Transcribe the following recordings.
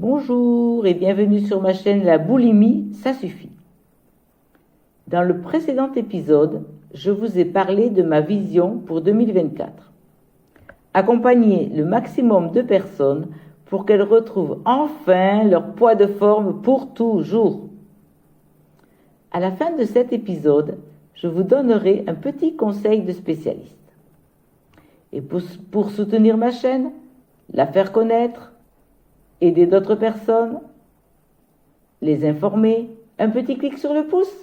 Bonjour et bienvenue sur ma chaîne La Boulimie, ça suffit. Dans le précédent épisode, je vous ai parlé de ma vision pour 2024. Accompagner le maximum de personnes pour qu'elles retrouvent enfin leur poids de forme pour toujours. À la fin de cet épisode, je vous donnerai un petit conseil de spécialiste. Et pour soutenir ma chaîne, la faire connaître, aider d'autres personnes, les informer, un petit clic sur le pouce.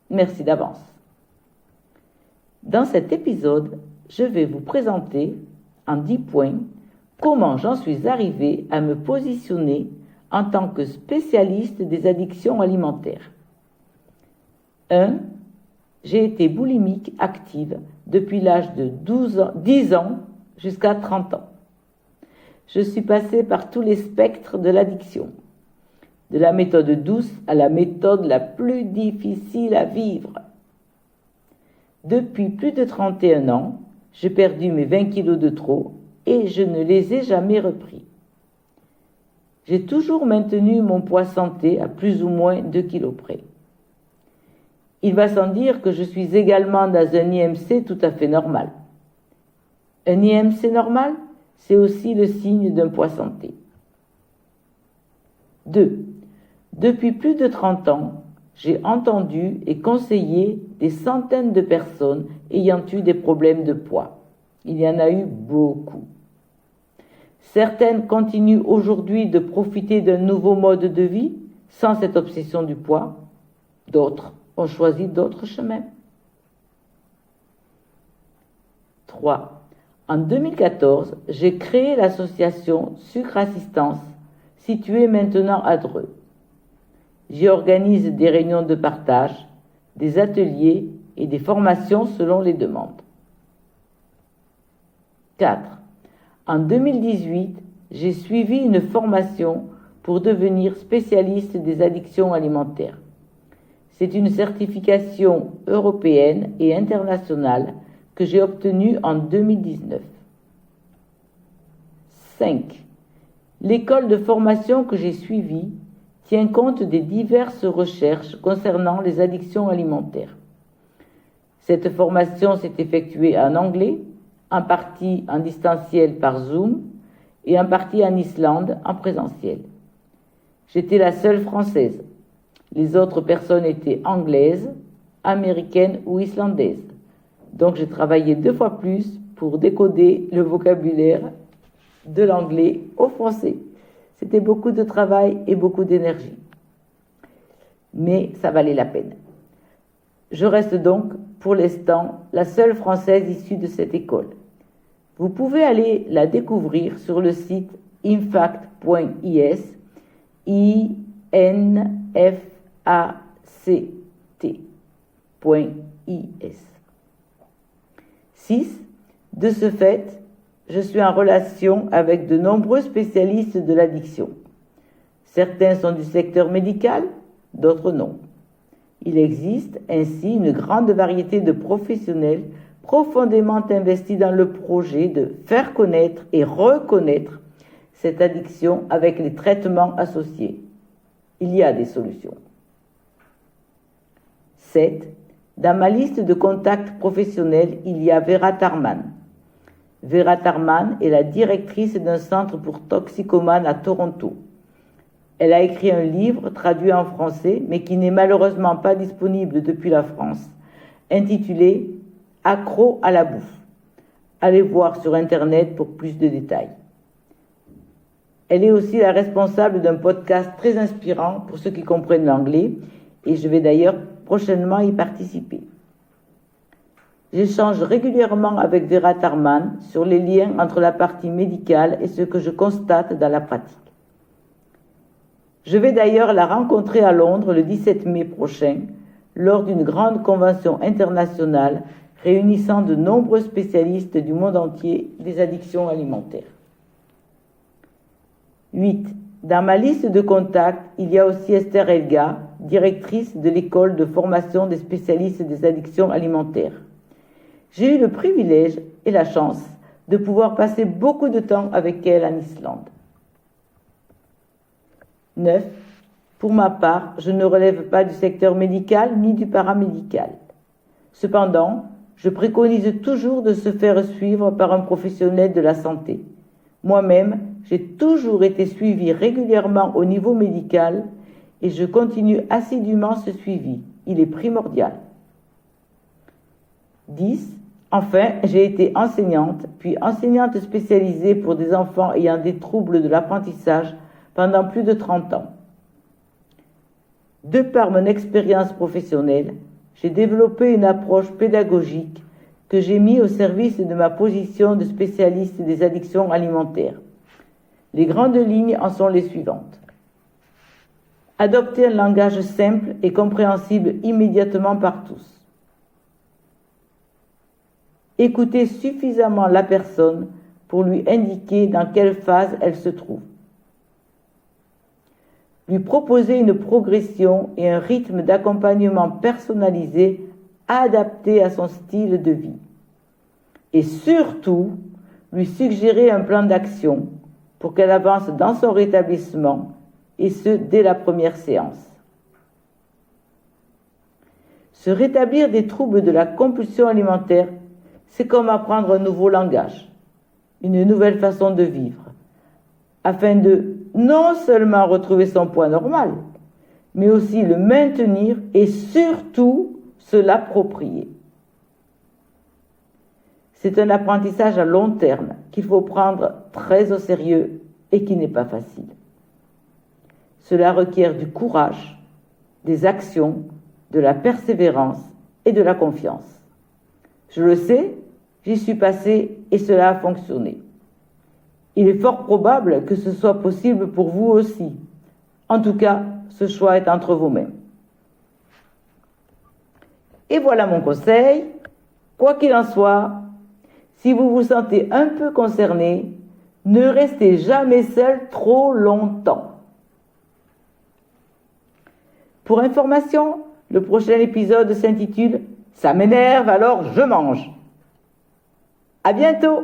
Merci d'avance. Dans cet épisode, je vais vous présenter en 10 points comment j'en suis arrivée à me positionner en tant que spécialiste des addictions alimentaires. 1. J'ai été boulimique active depuis l'âge de 10 ans jusqu'à 30 ans. Je suis passée par tous les spectres de l'addiction, de la méthode douce à la méthode la plus difficile à vivre. Depuis plus de 31 ans, j'ai perdu mes 20 kilos de trop et je ne les ai jamais repris. J'ai toujours maintenu mon poids santé à plus ou moins 2 kilos près. Il va sans dire que je suis également dans un IMC tout à fait normal. Un IMC normal, c'est aussi le signe d'un poids santé. 2. Depuis plus de 30 ans, j'ai entendu et conseillé des centaines de personnes ayant eu des problèmes de poids. Il y en a eu beaucoup. Certaines continuent aujourd'hui de profiter d'un nouveau mode de vie sans cette obsession du poids. D'autres ont choisi d'autres chemins. 3. En 2014, j'ai créé l'association Sucre Assistance, située maintenant à Dreux. J'y organise des réunions de partage, des ateliers et des formations selon les demandes. 4. En 2018, j'ai suivi une formation pour devenir spécialiste des addictions alimentaires. C'est une certification européenne et internationale que j'ai obtenue en 2019. 5. L'école de formation que j'ai suivie tient compte des diverses recherches concernant les addictions alimentaires. Cette formation s'est effectuée en anglais, en partie en distanciel par Zoom et en partie en Islande en présentiel. J'étais la seule française. Les autres personnes étaient anglaises, américaines ou islandaises. Donc j'ai travaillé 2 fois plus pour décoder le vocabulaire de l'anglais au français. C'était beaucoup de travail et beaucoup d'énergie. Mais ça valait la peine. Je reste donc, pour l'instant, la seule française issue de cette école. Vous pouvez aller la découvrir sur le site infact.is, INFACT.is. 6. De ce fait, je suis en relation avec de nombreux spécialistes de l'addiction. Certains sont du secteur médical, d'autres non. Il existe ainsi une grande variété de professionnels profondément investis dans le projet de faire connaître et reconnaître cette addiction avec les traitements associés. Il y a des solutions. 7. Dans ma liste de contacts professionnels, il y a Vera Tarman. Vera Tarman est la directrice d'un centre pour toxicomanes à Toronto. Elle a écrit un livre traduit en français, mais qui n'est malheureusement pas disponible depuis la France, intitulé « Accro à la bouffe ». Allez voir sur Internet pour plus de détails. Elle est aussi la responsable d'un podcast très inspirant pour ceux qui comprennent l'anglais, et je vais d'ailleurs prochainement y participer. J'échange régulièrement avec Vera Tarman sur les liens entre la partie médicale et ce que je constate dans la pratique. Je vais d'ailleurs la rencontrer à Londres le 17 mai prochain lors d'une grande convention internationale réunissant de nombreux spécialistes du monde entier des addictions alimentaires. 8. Dans ma liste de contacts, il y a aussi Esther Elga, directrice de l'école de formation des spécialistes des addictions alimentaires. J'ai eu le privilège et la chance de pouvoir passer beaucoup de temps avec elle en Islande. 9. Pour ma part, je ne relève pas du secteur médical ni du paramédical. Cependant, je préconise toujours de se faire suivre par un professionnel de la santé. Moi-même, j'ai toujours été suivi régulièrement au niveau médical et je continue assidûment ce suivi. Il est primordial. 10. Enfin, j'ai été enseignante, puis enseignante spécialisée pour des enfants ayant des troubles de l'apprentissage pendant plus de 30 ans. De par mon expérience professionnelle, j'ai développé une approche pédagogique que j'ai mise au service de ma position de spécialiste des addictions alimentaires. Les grandes lignes en sont les suivantes. Adopter un langage simple et compréhensible immédiatement par tous. Écouter suffisamment la personne pour lui indiquer dans quelle phase elle se trouve. Lui proposer une progression et un rythme d'accompagnement personnalisé adapté à son style de vie. Et surtout, lui suggérer un plan d'action pour qu'elle avance dans son rétablissement, et ce, dès la première séance. Se rétablir des troubles de la compulsion alimentaire, c'est comme apprendre un nouveau langage, une nouvelle façon de vivre, afin de non seulement retrouver son poids normal, mais aussi le maintenir et surtout se l'approprier. C'est un apprentissage à long terme qu'il faut prendre très au sérieux et qui n'est pas facile. Cela requiert du courage, des actions, de la persévérance et de la confiance. Je le sais, j'y suis passée et cela a fonctionné. Il est fort probable que ce soit possible pour vous aussi. En tout cas, ce choix est entre vous-mêmes. Et voilà mon conseil. Quoi qu'il en soit, si vous vous sentez un peu concerné, ne restez jamais seul trop longtemps. Pour information, le prochain épisode s'intitule « Ça m'énerve alors je mange ». À bientôt!